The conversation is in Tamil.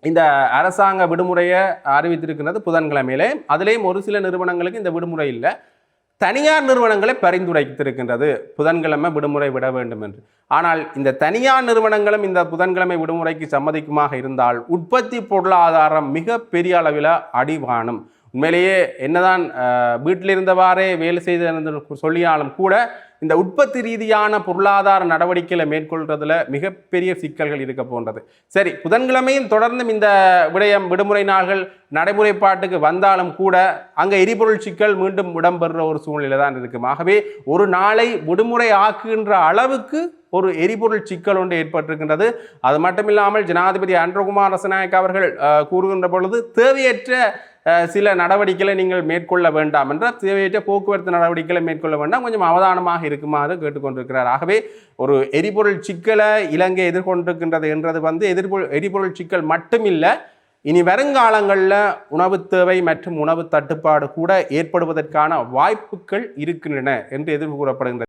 இந்த அரசாங்க விடுமுறையை அறிவித்திருக்கிறது புதன்கிழமையிலே. அதிலேயும் ஒரு சில நிறுவனங்களுக்கு இந்த விடுமுறை இல்லை. தனியார் நிறுவனங்களை பரிந்துரைத்திருக்கின்றது புதன்கிழமை விடுமுறை விட வேண்டும் என்று. ஆனால் இந்த தனியார் நிறுவனங்களும் இந்த புதன்கிழமை விடுமுறைக்கு சம்மதிக்குமாக இருந்தால் உற்பத்தி பொருளாதாரம் மிக பெரிய அளவில் அடிவானும். உண்மையிலேயே என்னதான் வீட்டில் இருந்தவாறே வேலை செய்து சொல்லியாலும் கூட இந்த உற்பத்தி ரீதியான பொருளாதார நடவடிக்கைகளை மேற்கொள்றதுல மிகப்பெரிய சிக்கல்கள் இருக்க போன்றது. சரி, புதன்கிழமையும் தொடர்ந்தும் இந்த விடுமுறை நாள்கள் நடைமுறைப்பாட்டுக்கு வந்தாலும் கூட அங்கே எரிபொருள் சிக்கல் மீண்டும் இடம்பெறுற ஒரு சூழ்நிலை தான் இருக்கும். ஆகவே ஒரு நாளை விடுமுறை ஆக்குகின்ற அளவுக்கு ஒரு எரிபொருள் சிக்கல் ஒன்று ஏற்பட்டிருக்கின்றது. அது மட்டுமில்லாமல் ஜனாதிபதி அன்ரகுமார் ரசநாயக்க அவர்கள் கூறுகின்ற பொழுது தேவையற்ற சில நடவடிக்கைகளை நீங்கள் மேற்கொள்ள வேண்டாம் என்ற தேவையற்ற போக்குவரத்து நடவடிக்கைகளை மேற்கொள்ள வேண்டாம், கொஞ்சம் அவதானமாக இருக்குமாறு கேட்டுக்கொண்டிருக்கிறார். ஆகவே ஒரு எரிபொருள் சிக்கலை இலங்கை எதிர்கொண்டிருக்கின்றது என்றது எரிபொருள் சிக்கல் மட்டுமில்லை, இனி வருங்காலங்களில் உணவு தேவை மற்றும் உணவு தட்டுப்பாடு கூட ஏற்படுவதற்கான வாய்ப்புகள் இருக்கின்றன என்று எதிர்கூறப்படுகின்றது.